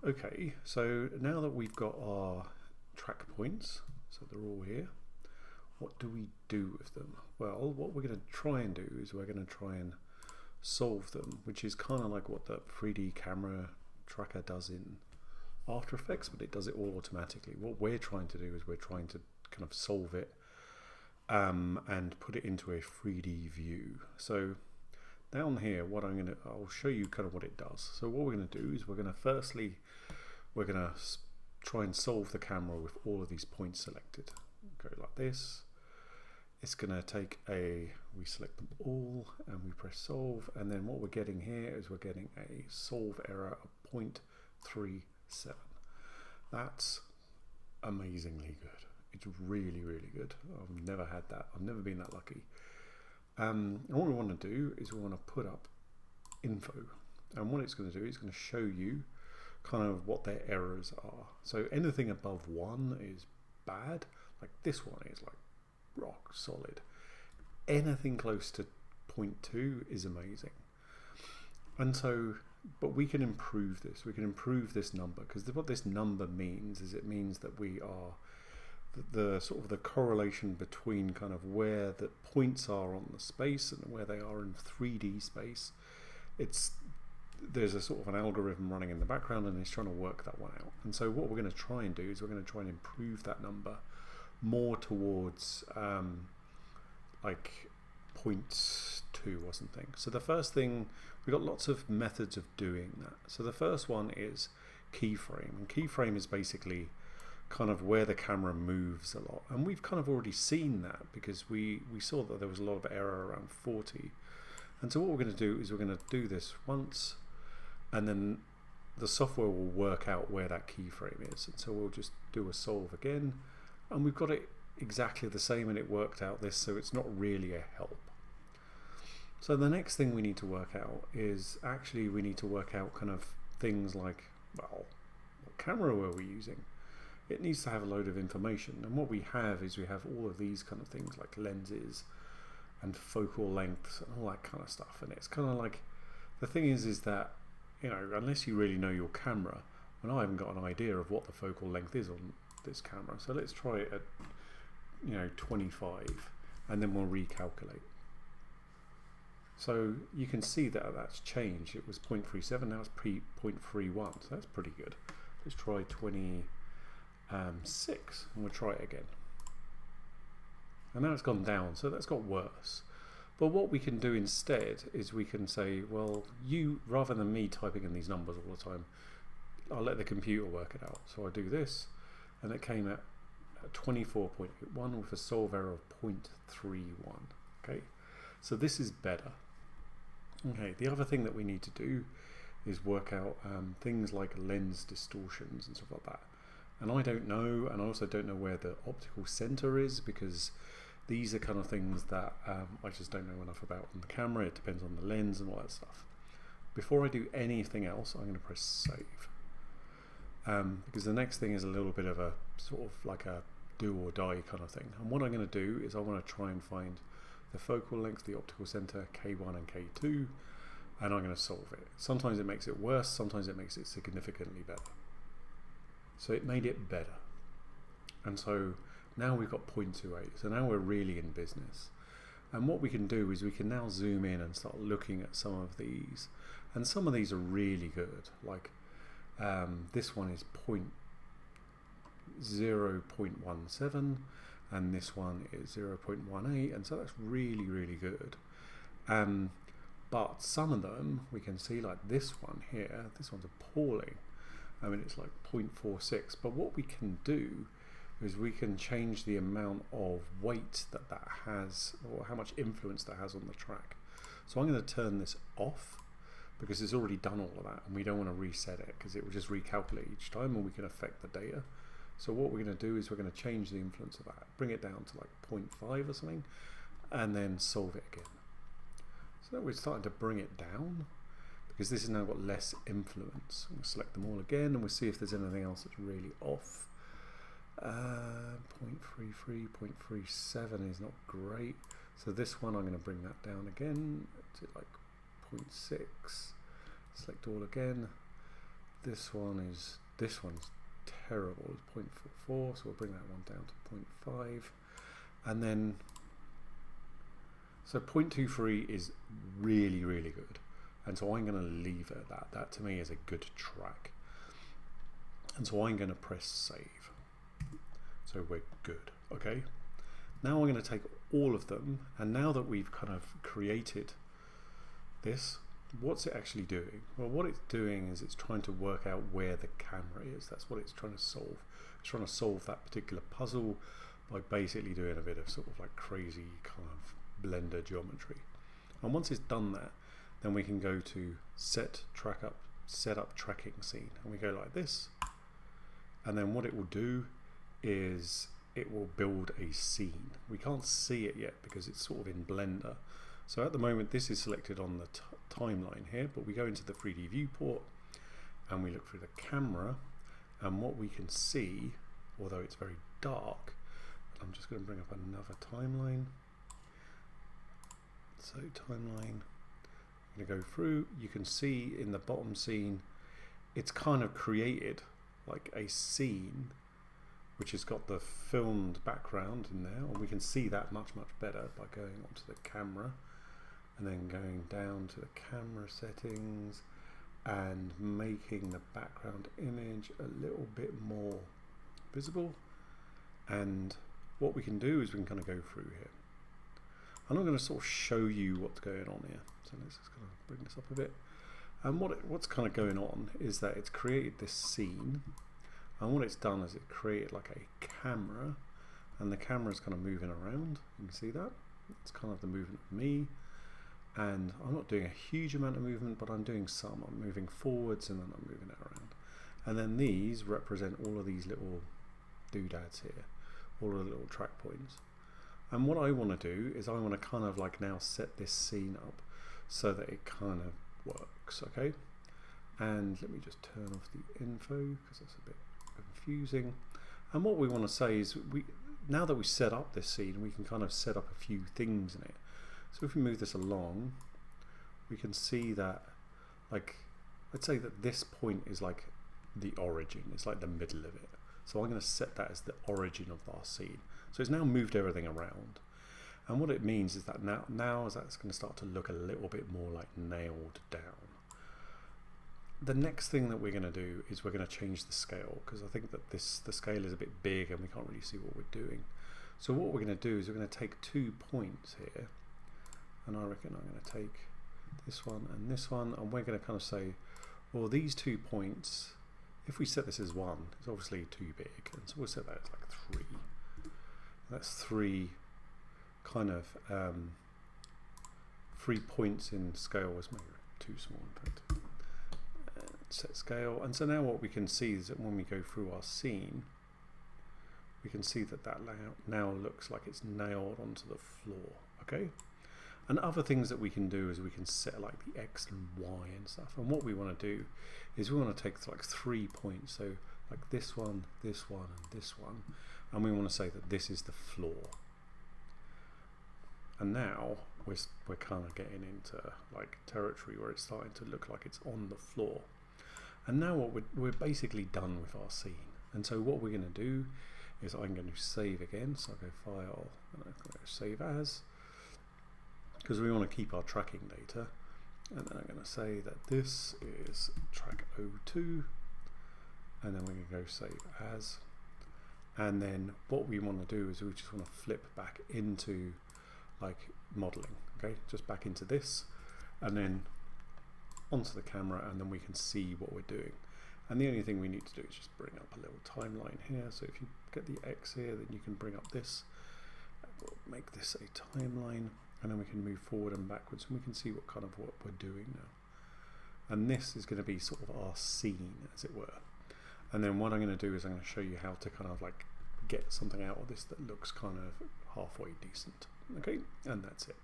Okay, so now that we've got our track points, so they're all here, what do we do with them? Well, what we're going to try and do is we're going to try and solve them, which is kind of like what the 3D camera tracker does in After Effects, but it does it all automatically. What we're trying to do is we're trying to kind of solve it and put it into a 3D view. So down here, I'll show you kind of what it does. So what we're going to do is we're going to try and solve the camera with all of these points selected. Go like this. It's going to take we select them all and we press solve, and then what we're getting here is we're getting a solve error of 0.37. That's amazingly good. It's really, really good. I've never had that. I've never been that lucky. And what we want to do is we want to put up info, and what it's going to do is going to show you kind of what their errors are. So anything above 1 is bad, like this one is like rock solid. Anything close to 0.2 is amazing. And so, but we can improve this. We can improve this number, because what this number means is it means that we are the sort of the correlation between kind of where the points are on the space and where they are in 3D space. There's a sort of an algorithm running in the background, and it's trying to work that one out. And so what we're going to try and do is we're going to try and improve that number more towards like 0.2 or something. So the first thing, we've got lots of methods of doing that. So the first one is keyframe, and keyframe is basically kind of where the camera moves a lot, and we've kind of already seen that because we saw that there was a lot of error around 40. And so what we're going to do is we're going to do this once, and then the software will work out where that keyframe is. And so we'll just do a solve again, and we've got it exactly the same, and it worked out this, so it's not really a help. So the next thing we need to work out is actually we need to work out kind of things like, well, what camera were we using? It needs to have a load of information, and what we have is we have all of these kind of things like lenses and focal lengths and all that kind of stuff. And it's kind of like, the thing is that, you know, unless you really know your camera, and I haven't got an idea of what the focal length is on this camera, so let's try it at, you know, 25, and then we'll recalculate. So you can see that that's changed. It was 0.37, now it's 0.31, so that's pretty good. Let's try 26, and we'll try it again. And now it's gone down, so that's got worse. But what we can do instead is we can say, well, rather than me typing in these numbers all the time, I'll let the computer work it out. So I do this, and it came at 24.81 with a solve error of 0.31. Okay, so this is better. Okay, the other thing that we need to do is work out things like lens distortions and stuff like that. And I don't know, and I also don't know where the optical center is, because these are kind of things that I just don't know enough about on the camera. It depends on the lens and all that stuff. Before I do anything else, I'm going to press save. Because the next thing is a little bit of a sort of like a do or die kind of thing. And what I'm going to do is I want to try and find the focal length, the optical center, K1 and K2, and I'm going to solve it. Sometimes it makes it worse, sometimes it makes it significantly better. So it made it better. And so now we've got 0.28, so now we're really in business. And what we can do is we can now zoom in and start looking at some of these. And some of these are really good, like this one is 0.17, and this one is 0.18, and so that's really, really good. But some of them we can see, like this one here, this one's appalling. I mean, it's like 0.46, but what we can do is we can change the amount of weight that has, or how much influence that has on the track. So I'm going to turn this off, because it's already done all of that, and we don't want to reset it, because it will just recalculate each time, and we can affect the data. So what we're going to do is we're going to change the influence of that, bring it down to like 0.5 or something, and then solve it again. So we're starting to bring it down, because this has now got less influence. We'll select them all again, and we'll see if there's anything else that's really off. 0.33, 0.37 is not great. So this one, I'm going to bring that down again to like 0.6. Select all again. this one's terrible, it's 0.44, so we'll bring that one down to 0.5, and then so 0.23 is really good, and so I'm going to leave it at that. That to me is a good track, and so I'm going to press save. So we're good. Okay, now I'm going to take all of them, and now that we've kind of created this, what's it actually doing? Well, what it's doing is it's trying to work out where the camera is. That's what it's trying to solve. It's trying to solve that particular puzzle by basically doing a bit of sort of like crazy kind of Blender geometry. And once it's done that, then we can go to set up tracking scene, and we go like this, and then what it will do is it will build a scene. We can't see it yet because it's sort of in Blender. So at the moment this is selected on the timeline here, but we go into the 3D viewport and we look through the camera, and what we can see, although it's very dark, I'm just going to bring up another timeline. So timeline, I'm going to go through, you can see in the bottom scene it's kind of created like a scene which has got the filmed background in there, and we can see that much better by going onto the camera and then going down to the camera settings and making the background image a little bit more visible. And what we can do is we can kind of go through here. I'm not going to sort of show you what's going on here, so let's just kind of bring this up a bit. And what's kind of going on is that it's created this scene, and what it's done is it created like a camera, and the camera's kind of moving around. You can see that it's kind of the movement of me, and I'm not doing a huge amount of movement, but I'm doing some. I'm moving forwards and then I'm moving it around, and then these represent all of these little doodads here, all of the little track points. And what I want to do is I want to kind of like now set this scene up so that it kind of works. Okay, and let me just turn off the info because that's a bit confusing. And what we want to say is now that we set up this scene, we can kind of set up a few things in it. So if we move this along, we can see that, like, let's say that this point is like the origin, it's like the middle of it. So I'm going to set that as the origin of our scene. So it's now moved everything around. And what it means is that now is that's going to start to look a little bit more like nailed down. The next thing that we're going to do is we're going to change the scale, because I think that the scale is a bit big and we can't really see what we're doing. So what we're going to do is we're going to take 2 points here, and I reckon I'm going to take this one, and we're going to kind of say, well, these 2 points, if we set this as 1, it's obviously too big, and so we'll set that as like 3. That's 3 kind of 3 points in scale was maybe too small in fact. Set scale, and so now what we can see is that when we go through our scene, we can see that that layout now looks like it's nailed onto the floor. Okay, and other things that we can do is we can set like the X and Y and stuff, and what we want to do is we want to take like 3 points, so like this one, and this one, and we want to say that this is the floor. And now we're kind of getting into like territory where it's starting to look like it's on the floor. And now what we're basically done with our scene. And so what we're going to do is I'm going to save again. So I go File and I go Save As, because we want to keep our tracking data. And then I'm going to say that this is track 02, and then we can go Save As. And then what we want to do is we just want to flip back into like modeling, okay, just back into this, and then onto the camera, and then we can see what we're doing. And the only thing we need to do is just bring up a little timeline here. So if you get the X here, then you can bring up this, we'll make this a timeline, and then we can move forward and backwards, and we can see what kind of what we're doing now. And this is going to be sort of our scene, as it were. And then what I'm going to do is I'm going to show you how to kind of like get something out of this that looks kind of halfway decent. Okay, and that's it.